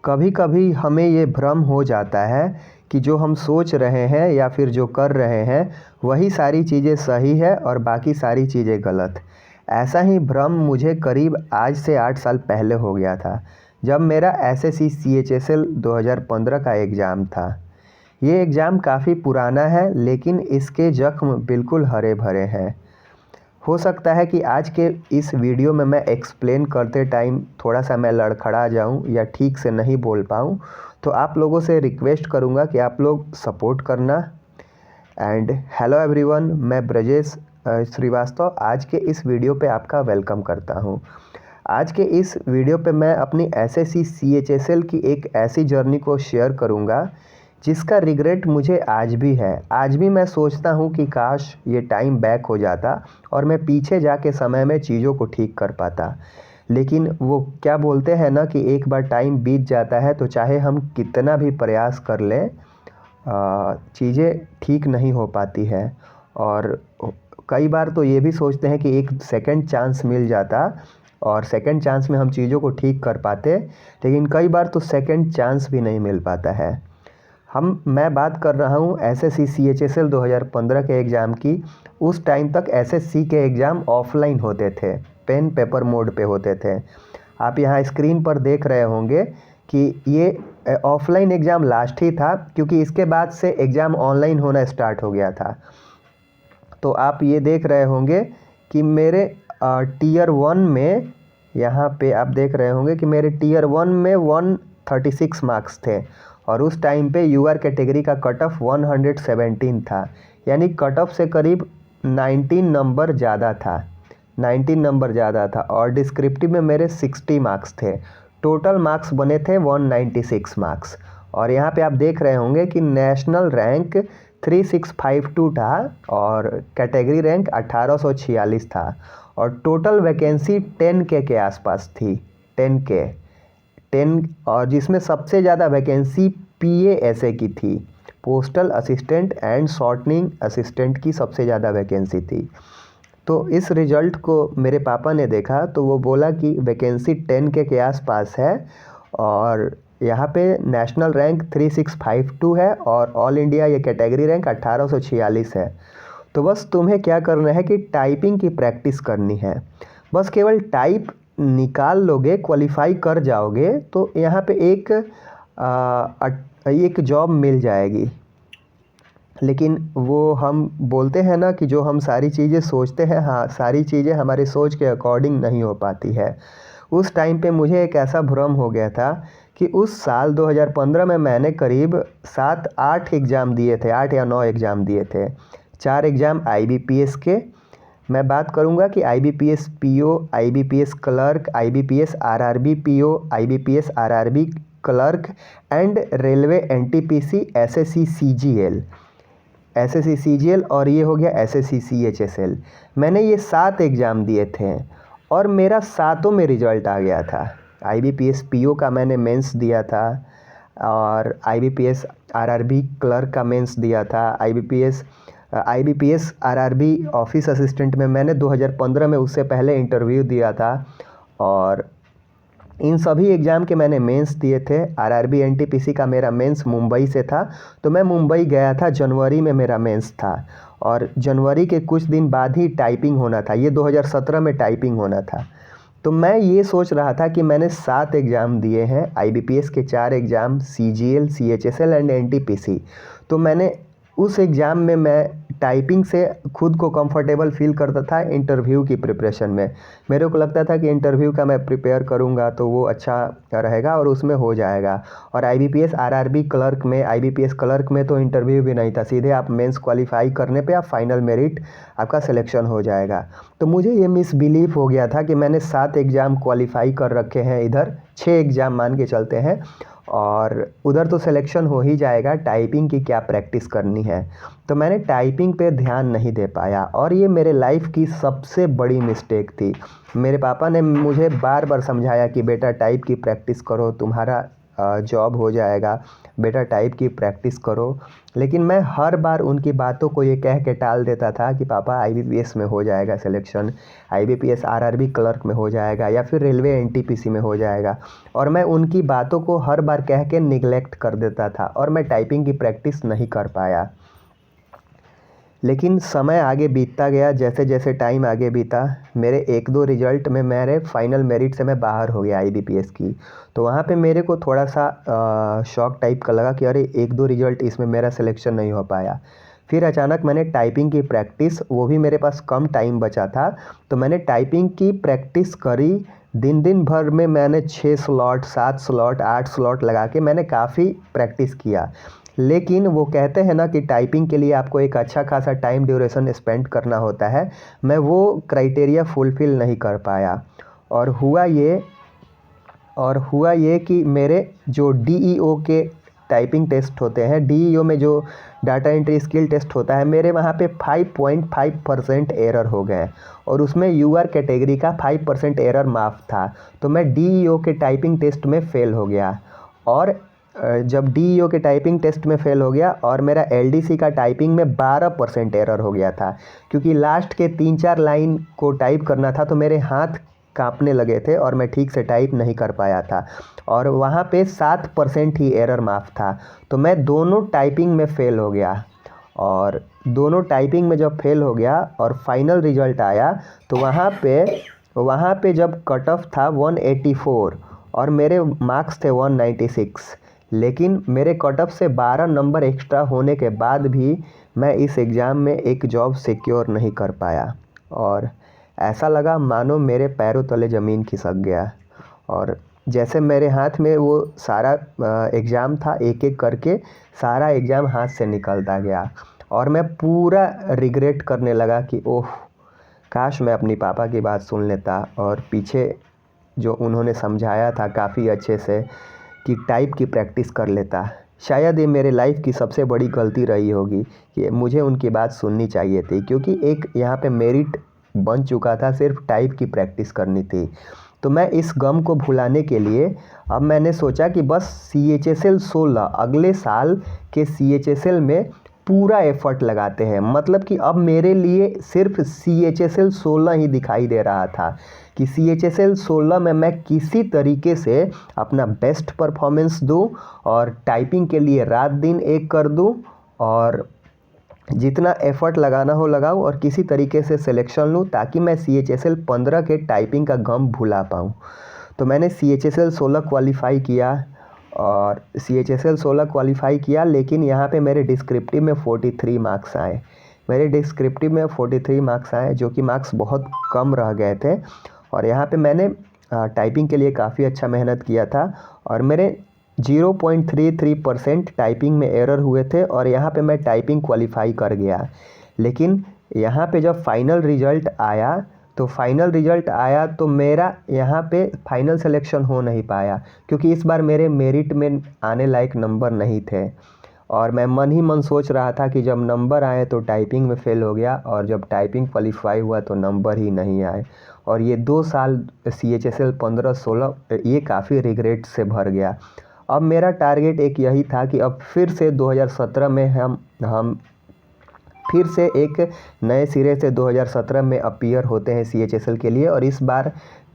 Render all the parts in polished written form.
कभी कभी हमें ये भ्रम हो जाता है कि जो हम सोच रहे हैं या फिर जो कर रहे हैं वही सारी चीज़ें सही है और बाकी सारी चीज़ें गलत। ऐसा ही भ्रम मुझे करीब आज से 8 साल पहले हो गया था, जब मेरा एसएससी सीएचएसएल 2015 का एग्ज़ाम था। ये एग्ज़ाम काफ़ी पुराना है, लेकिन इसके ज़ख्म बिल्कुल हरे भरे हैं। हो सकता है कि आज के इस वीडियो में मैं एक्सप्लेन करते टाइम थोड़ा सा मैं लड़खड़ा जाऊं या ठीक से नहीं बोल पाऊं, तो आप लोगों से रिक्वेस्ट करूंगा कि आप लोग सपोर्ट करना। एंड हेलो एवरीवन, मैं ब्रजेश श्रीवास्तव आज के इस वीडियो पे आपका वेलकम करता हूं। आज के इस वीडियो पे मैं अपनी एसएससी सीएचएसएल की एक ऐसी जर्नी को शेयर करूंगा जिसका रिग्रेट मुझे आज भी है। आज भी मैं सोचता हूँ कि काश ये टाइम बैक हो जाता और मैं पीछे जाके समय में चीज़ों को ठीक कर पाता। लेकिन वो क्या बोलते हैं ना कि एक बार टाइम बीत जाता है तो चाहे हम कितना भी प्रयास कर लें, चीज़ें ठीक नहीं हो पाती है। और कई बार तो ये भी सोचते हैं कि एक सेकंड चांस मिल जाता और सेकंड चांस में हम चीज़ों को ठीक कर पाते, लेकिन कई बार तो सेकंड चांस भी नहीं मिल पाता है। मैं बात कर रहा हूँ एसएससी सीएचएसएल 2015 के एग्ज़ाम की। उस टाइम तक एसएससी के एग्ज़ाम ऑफलाइन होते थे, पेन पेपर मोड पे होते थे। आप यहाँ स्क्रीन पर देख रहे होंगे कि ये ऑफलाइन एग्ज़ाम लास्ट ही था, क्योंकि इसके बाद से एग्ज़ाम ऑनलाइन होना स्टार्ट हो गया था। तो आप ये देख रहे होंगे कि मेरे टीयर 1 में, यहाँ पे आप देख रहे होंगे कि मेरे टीयर 1 में 136 मार्क्स थे और उस टाइम पे यूआर कैटेगरी का कट ऑफ 117 था, यानी कट ऑफ से करीब 19 नंबर ज़्यादा था। 19 नंबर ज़्यादा था और डिस्क्रिप्टिव में मेरे 60 मार्क्स थे। टोटल मार्क्स बने थे 196 मार्क्स। और यहाँ पे आप देख रहे होंगे कि नेशनल रैंक 3652 था और कैटेगरी रैंक 1846 था और टोटल वैकेंसी 10K के आसपास थी। 10 और जिसमें सबसे ज़्यादा वैकेंसी पीएएसए की थी, postal assistant and shortening assistant की सबसे ज़्यादा वैकेंसी थी। तो इस रिज़ल्ट को मेरे पापा ने देखा तो वो बोला कि वैकेंसी 10K के आसपास है और यहाँ पे नेशनल रैंक 3652 है और ऑल इंडिया ये कैटेगरी रैंक 1846 है। तो बस तुम्हें क्या करना है कि टाइपिंग की प्रैक्टिस करनी है। बस केवल टाइप निकाल लोगे, क्वालिफाई कर जाओगे तो यहाँ पे एक जॉब मिल जाएगी। लेकिन वो हम बोलते हैं ना कि जो हम सारी चीज़ें सोचते हैं, हाँ, सारी चीज़ें हमारे सोच के अकॉर्डिंग नहीं हो पाती है। उस टाइम पे मुझे एक ऐसा भ्रम हो गया था कि उस साल 2015 में मैंने करीब 7-8 एग्ज़ाम दिए थे, 8 या 9 एग्ज़ाम दिए थे। 4 एग्ज़ाम आईबीपीएस के। मैं बात करूंगा कि IBPS PO, IBPS clerk, IBPS RRB PO, IBPS RRB clerk and railway NTPC SSC CGL, SSC CGL और ये हो गया एसएससी सीएचएसएल। मैंने ये 7 एग्ज़ाम दिए थे और मेरा सातों में रिजल्ट आ गया था। आईबीपीएस पीओ का मैंने मेंस दिया था और आईबीपीएस आरआरबी क्लर्क का मेंस दिया था। आईबीपीएस आरआरबी ऑफिस असिस्टेंट में मैंने 2015 में उससे पहले इंटरव्यू दिया था और इन सभी एग्ज़ाम के मैंने मेंस दिए थे। आरआरबी एनटीपीसी का मेरा मेंस मुंबई से था, तो मैं मुंबई गया था। जनवरी में मेरा मेंस था और जनवरी के कुछ दिन बाद ही टाइपिंग होना था। ये 2017 में टाइपिंग होना था। तो मैं ये सोच रहा था कि मैंने 7 एग्ज़ाम दिए हैं, आईबीपीएस के 4 exam, CGL, CHSL and NTPC. तो मैंने उस एग्ज़ाम में मैं टाइपिंग से खुद को कंफर्टेबल फील करता था। इंटरव्यू की प्रिपरेशन में मेरे को लगता था कि इंटरव्यू का मैं प्रिपेयर करूंगा तो वो अच्छा रहेगा और उसमें हो जाएगा। और आईबीपीएस आरआरबी क्लर्क में, आईबीपीएस क्लर्क में तो इंटरव्यू भी नहीं था, सीधे आप मेंस क्वालिफाई करने पे आप फाइनल मेरिट आपका सिलेक्शन हो जाएगा। तो मुझे ये मिसबिलीव हो गया था कि मैंने 7 एग्ज़ाम क्वालिफाई कर रखे हैं, इधर 6 एग्ज़ाम मान के चलते हैं और उधर तो सिलेक्शन हो ही जाएगा, टाइपिंग की क्या प्रैक्टिस करनी है। तो मैंने टाइपिंग पे ध्यान नहीं दे पाया और ये मेरे लाइफ की सबसे बड़ी मिस्टेक थी। मेरे पापा ने मुझे बार बार समझाया कि बेटा टाइप की प्रैक्टिस करो, तुम्हारा जॉब हो जाएगा, बेटा टाइप की प्रैक्टिस करो। लेकिन मैं हर बार उनकी बातों को ये कह के टाल देता था कि पापा IBPS में हो जाएगा सिलेक्शन, IBPS RRB क्लर्क में हो जाएगा या फिर रेलवे NTPC में हो जाएगा। और मैं उनकी बातों को हर बार कह के निगलेक्ट कर देता था और मैं टाइपिंग की प्रैक्टिस नहीं कर पाया। लेकिन समय आगे बीतता गया, जैसे जैसे टाइम आगे बीता, मेरे 1-2 रिज़ल्ट में मेरे फाइनल मेरिट से मैं बाहर हो गया IBPS की। तो वहाँ पे मेरे को थोड़ा सा शॉक टाइप का लगा कि अरे 1-2 रिज़ल्ट इसमें मेरा सिलेक्शन नहीं हो पाया। फिर अचानक मैंने टाइपिंग की प्रैक्टिस, वो भी मेरे पास कम टाइम बचा था, तो मैंने टाइपिंग की प्रैक्टिस करी। दिन भर में मैंने 6 स्लॉट, 7 स्लॉट, 8 स्लॉट लगा के मैंने काफ़ी प्रैक्टिस किया। लेकिन वो कहते हैं ना कि टाइपिंग के लिए आपको एक अच्छा खासा टाइम ड्यूरेशन स्पेंड करना होता है, मैं वो क्राइटेरिया फुलफ़िल नहीं कर पाया। और हुआ ये कि मेरे जो DEO के टाइपिंग टेस्ट होते हैं, DEO में जो डाटा एंट्री स्किल टेस्ट होता है, मेरे वहाँ पे 5.5% एरर हो गए और उसमें UR कैटेगरी का 5% एरर माफ़ था। तो मैं DEO के टाइपिंग टेस्ट में फ़ेल हो गया। और जब DEO के टाइपिंग टेस्ट में फ़ेल हो गया और मेरा LDC का टाइपिंग में 12% एरर हो गया था, क्योंकि लास्ट के 3-4 लाइन को टाइप करना था तो मेरे हाथ कांपने लगे थे और मैं ठीक से टाइप नहीं कर पाया था और वहाँ पे 7% ही एरर माफ़ था। तो मैं दोनों टाइपिंग में फ़ेल हो गया और दोनों टाइपिंग में जब फ़ेल हो गया और फाइनल रिज़ल्ट आया तो वहाँ पे जब कट ऑफ था 184 और मेरे मार्क्स थे 196, लेकिन मेरे कट ऑफ से 12 नंबर एक्स्ट्रा होने के बाद भी मैं इस एग्ज़ाम में एक जॉब सिक्योर नहीं कर पाया और ऐसा लगा मानो मेरे पैरों तले ज़मीन खिसक गया। और जैसे मेरे हाथ में वो सारा एग्ज़ाम था, एक एक करके सारा एग्ज़ाम हाथ से निकलता गया और मैं पूरा रिग्रेट करने लगा कि ओह, काश मैं अपनी पापा की बात सुन लेता और पीछे जो उन्होंने समझाया था काफ़ी अच्छे से कि टाइप की प्रैक्टिस कर लेता। शायद ये मेरे लाइफ की सबसे बड़ी गलती रही होगी कि मुझे उनकी बात सुननी चाहिए थी, क्योंकि एक यहाँ पे मेरिट बन चुका था, सिर्फ टाइप की प्रैक्टिस करनी थी। तो मैं इस गम को भुलाने के लिए अब मैंने सोचा कि बस CHSL 16 अगले साल के CHSL में पूरा एफ़र्ट लगाते हैं। मतलब कि अब मेरे लिए सिर्फ CHSL 16 ही दिखाई दे रहा था कि CHSL 16 में मैं किसी तरीके से अपना बेस्ट परफॉर्मेंस दूं और टाइपिंग के लिए रात दिन एक कर दूं और जितना एफ़र्ट लगाना हो लगाऊं और किसी तरीके से सिलेक्शन लूं ताकि मैं CHSL 15 के टाइपिंग का गम भुला पाऊं। तो मैंने CHSL 16 क्वालिफ़ाई किया और CHSL 16 क्वालिफ़ाई किया, लेकिन यहाँ पे मेरे डिस्क्रिप्टिव में 43 मार्क्स आए। मेरे डिस्क्रिप्टिव में 43 मार्क्स आए, जो कि मार्क्स बहुत कम रह गए थे। और यहाँ पे मैंने टाइपिंग के लिए काफ़ी अच्छा मेहनत किया था और मेरे 0.33% टाइपिंग में एरर हुए थे और यहाँ पे मैं टाइपिंग क्वालिफ़ाई कर गया। लेकिन यहाँ पे जब फाइनल रिज़ल्ट आया तो मेरा यहाँ पे फाइनल सिलेक्शन हो नहीं पाया, क्योंकि इस बार मेरे मेरिट में आने लायक नंबर नहीं थे और मैं मन ही मन सोच रहा था कि जब नंबर आए तो टाइपिंग में फ़ेल हो गया और जब टाइपिंग क्वालिफ़ाई हुआ तो नंबर ही नहीं आए। और ये 2 साल CHSL 15-16 ये काफ़ी रिग्रेट से भर गया। अब मेरा टारगेट एक यही था कि अब फिर से 2017 में हम फिर से एक नए सिरे से 2017 में अपीयर होते हैं CHSL के लिए और इस बार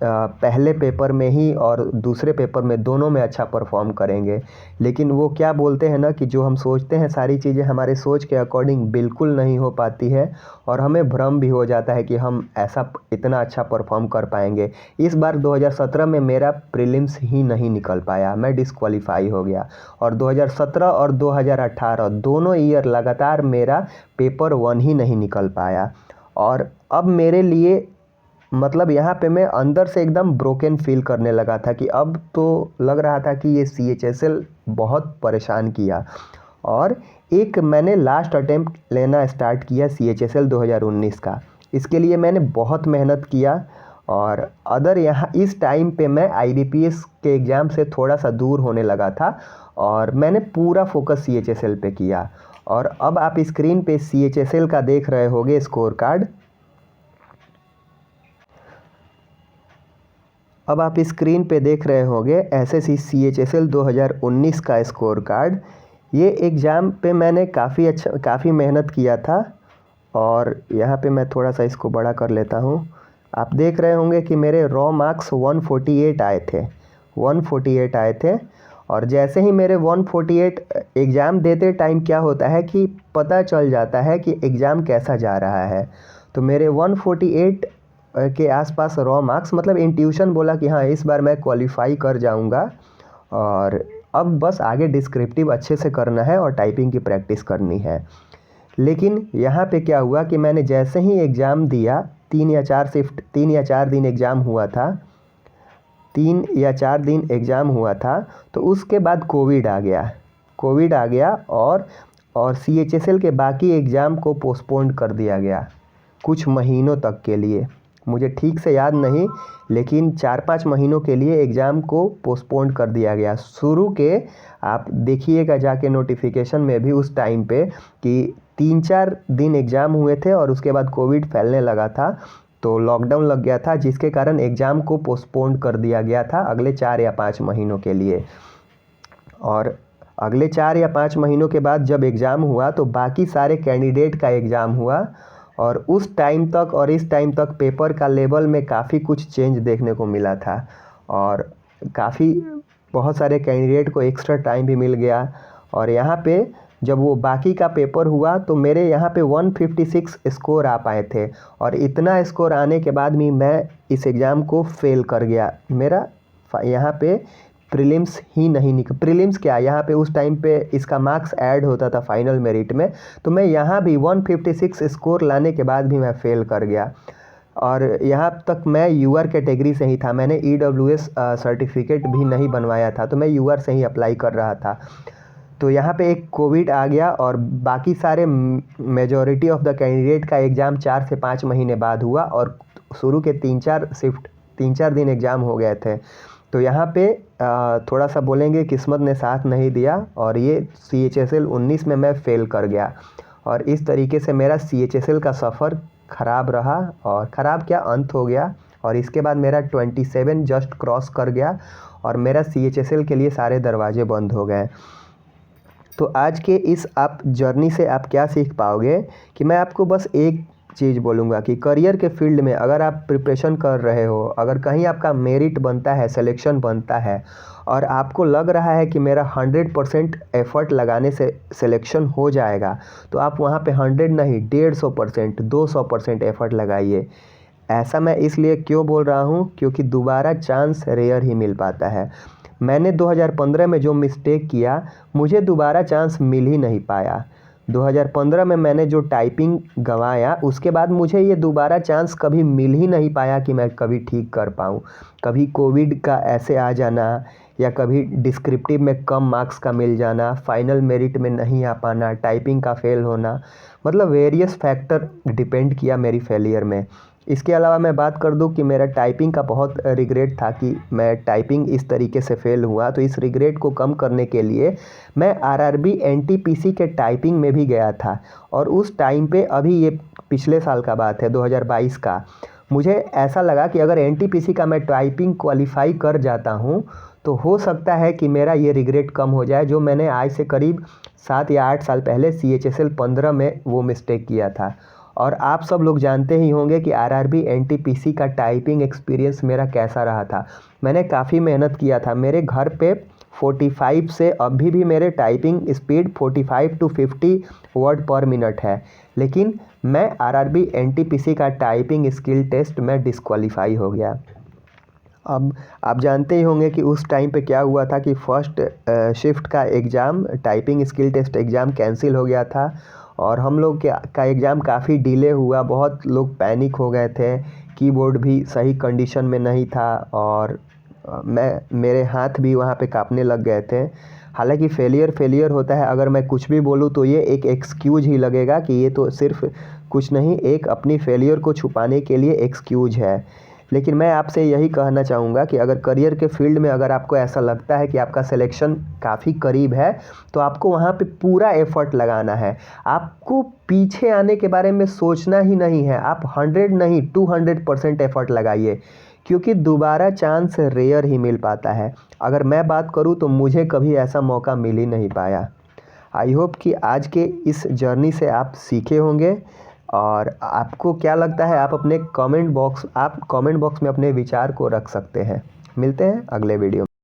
पहले पेपर में ही और दूसरे पेपर में दोनों में अच्छा परफॉर्म करेंगे। लेकिन वो क्या बोलते हैं ना कि जो हम सोचते हैं सारी चीज़ें हमारे सोच के अकॉर्डिंग बिल्कुल नहीं हो पाती है और हमें भ्रम भी हो जाता है कि हम ऐसा इतना अच्छा परफॉर्म कर पाएंगे। इस बार 2017 में मेरा प्रीलिम्स ही नहीं निकल पाया, मैं डिस्क्वालीफाई हो गया और 2017 और 2018 दोनों ईयर लगातार मेरा पेपर 1 ही नहीं निकल पाया। और अब मेरे लिए मतलब यहाँ पे मैं अंदर से एकदम ब्रोकन फील करने लगा था कि अब तो लग रहा था कि ये CHSL बहुत परेशान किया। और एक मैंने लास्ट अटेम्प्ट लेना स्टार्ट किया CHSL 2019 का। इसके लिए मैंने बहुत मेहनत किया और यहाँ इस टाइम पे मैं IBPS के एग्ज़ाम से थोड़ा सा दूर होने लगा था और मैंने पूरा फोकस CHSL पे किया। और अब आप स्क्रीन पे CHSL का देख रहे होंगे स्कोर कार्ड। अब आप स्क्रीन पे देख रहे होंगे एसएससी CHSL 2019 का स्कोर कार्ड। ये एग्ज़ाम पे मैंने काफ़ी मेहनत किया था और यहाँ पे मैं थोड़ा सा इसको बड़ा कर लेता हूँ। आप देख रहे होंगे कि मेरे रॉ मार्क्स 148 आए थे, 148 आए थे। और जैसे ही मेरे 148 एग्ज़ाम देते टाइम क्या होता है कि पता चल जाता है कि एग्ज़ाम कैसा जा रहा है। तो मेरे 148 के आसपास रॉ मार्क्स, मतलब इंट्यूशन बोला कि हाँ इस बार मैं क्वालिफाई कर जाऊंगा और अब बस आगे डिस्क्रिप्टिव अच्छे से करना है और टाइपिंग की प्रैक्टिस करनी है। लेकिन यहाँ पे क्या हुआ कि मैंने जैसे ही एग्ज़ाम दिया, 3 या 4 दिन एग्ज़ाम हुआ था, 3 या 4 दिन एग्ज़ाम हुआ था। तो उसके बाद कोविड आ गया और CHSL के बाकी एग्ज़ाम को पोस्टपोन कर दिया गया कुछ महीनों तक के लिए। मुझे ठीक से याद नहीं, लेकिन 4-5 महीनों के लिए एग्ज़ाम को पोस्टपोन कर दिया गया। शुरू के आप देखिएगा जाके नोटिफिकेशन में भी उस टाइम पे कि 3-4 दिन एग्ज़ाम हुए थे और उसके बाद कोविड फैलने लगा था, तो लॉकडाउन लग गया था, जिसके कारण एग्ज़ाम को पोस्टपोन कर दिया गया था अगले 4 या 5 महीनों के लिए। और अगले 4 या 5 महीनों के बाद जब एग्ज़ाम हुआ तो बाकी सारे कैंडिडेट का एग्ज़ाम हुआ और उस टाइम तक और इस टाइम तक पेपर का लेवल में काफ़ी कुछ चेंज देखने को मिला था और बहुत सारे कैंडिडेट को एक्स्ट्रा टाइम भी मिल गया। और यहाँ पे जब वो बाकी का पेपर हुआ तो मेरे यहाँ पे 156 स्कोर आ पाए थे और इतना स्कोर आने के बाद भी मैं इस एग्ज़ाम को फेल कर गया। मेरा यहाँ पे प्रीलिम्स ही नहीं निकला। प्रीलिम्स क्या, यहाँ पे उस टाइम पे इसका मार्क्स ऐड होता था फाइनल मेरिट में, तो मैं यहाँ भी 156 स्कोर लाने के बाद भी मैं फेल कर गया। और यहाँ तक मैं यूआर कैटेगरी से ही था, मैंने EWS सर्टिफिकेट भी नहीं बनवाया था, तो मैं यूआर से ही अप्लाई कर रहा था। तो यहाँ पे एक कोविड आ गया और बाकी सारे मेजॉरिटी ऑफ द कैंडिडेट का एग्ज़ाम 4 से 5 महीने बाद हुआ और शुरू के 3-4 दिन एग्ज़ाम हो गए थे। तो यहाँ पे थोड़ा सा बोलेंगे किस्मत ने साथ नहीं दिया और ये CHSL 19 में मैं फ़ेल कर गया। और इस तरीके से मेरा CHSL का सफ़र ख़राब रहा और ख़राब क्या, अंत हो गया। और इसके बाद मेरा 27 जस्ट क्रॉस कर गया और मेरा CHSL के लिए सारे दरवाजे बंद हो गए। तो आज के इस आप जर्नी से आप क्या सीख पाओगे कि मैं आपको बस एक चीज़ बोलूँगा कि करियर के फील्ड में अगर आप प्रिपरेशन कर रहे हो, अगर कहीं आपका मेरिट बनता है, सिलेक्शन बनता है और आपको लग रहा है कि मेरा 100% एफ़र्ट लगाने से सिलेक्शन हो जाएगा, तो आप वहाँ पे 100 नहीं 150%, 200% एफ़र्ट लगाइए। ऐसा मैं इसलिए क्यों बोल रहा हूँ, क्योंकि दोबारा चांस रेयर ही मिल पाता है। मैंने 2015 में जो मिस्टेक किया, मुझे दोबारा चांस मिल ही नहीं पाया। 2015 में मैंने जो टाइपिंग गंवाया, उसके बाद मुझे ये दोबारा चांस कभी मिल ही नहीं पाया कि मैं कभी ठीक कर पाऊँ। कभी कोविड का ऐसे आ जाना या कभी डिस्क्रिप्टिव में कम मार्क्स का मिल जाना, फाइनल मेरिट में नहीं आ पाना, टाइपिंग का फ़ेल होना, मतलब वेरियस फैक्टर डिपेंड किया मेरी फेलियर में। इसके अलावा मैं बात कर दूं कि मेरा टाइपिंग का बहुत रिग्रेट था कि मैं टाइपिंग इस तरीके से फ़ेल हुआ। तो इस रिग्रेट को कम करने के लिए मैं RRB NTPC के टाइपिंग में भी गया था और उस टाइम पे, अभी ये पिछले साल का बात है 2022 का, मुझे ऐसा लगा कि अगर NTPC का मैं टाइपिंग क्वालिफाई कर जाता हूँ तो हो सकता है कि मेरा ये रिग्रेट कम हो जाए जो मैंने आज से करीब 7 या 8 साल पहले CHSL 15 में वो मिस्टेक किया था। और आप सब लोग जानते ही होंगे कि RRB NTPC का टाइपिंग एक्सपीरियंस मेरा कैसा रहा था। मैंने काफ़ी मेहनत किया था। मेरे घर पे 45 से अभी भी मेरे टाइपिंग स्पीड 45 to 50 वर्ड पर मिनट है, लेकिन मैं RRB NTPC का टाइपिंग स्किल टेस्ट में डिस्क्वालीफाई हो गया। अब आप जानते ही होंगे कि उस टाइम पे क्या हुआ था कि फर्स्ट शिफ्ट का exam, typing skill test exam cancel हो गया था और हम लोग का एग्ज़ाम काफ़ी डिले हुआ। बहुत लोग पैनिक हो गए थे, कीबोर्ड भी सही कंडीशन में नहीं था और मेरे हाथ भी वहाँ पे कांपने लग गए थे। हालांकि फेलियर होता है, अगर मैं कुछ भी बोलूँ तो ये एक एक्सक्यूज़ ही लगेगा कि ये तो सिर्फ कुछ नहीं, एक अपनी फेलियर को छुपाने के लिए एक्सक्यूज़ है। लेकिन मैं आपसे यही कहना चाहूँगा कि अगर करियर के फील्ड में अगर आपको ऐसा लगता है कि आपका सिलेक्शन काफ़ी करीब है, तो आपको वहाँ पे पूरा एफ़र्ट लगाना है। आपको पीछे आने के बारे में सोचना ही नहीं है। आप 100 नहीं 200% एफ़र्ट लगाइए, क्योंकि दोबारा चांस रेयर ही मिल पाता है। अगर मैं बात करूँ तो मुझे कभी ऐसा मौका मिल ही नहीं पाया। आई होप कि आज के इस जर्नी से आप सीखे होंगे। और आपको क्या लगता है, आप कमेंट बॉक्स में अपने विचार को रख सकते हैं। मिलते हैं अगले वीडियो में।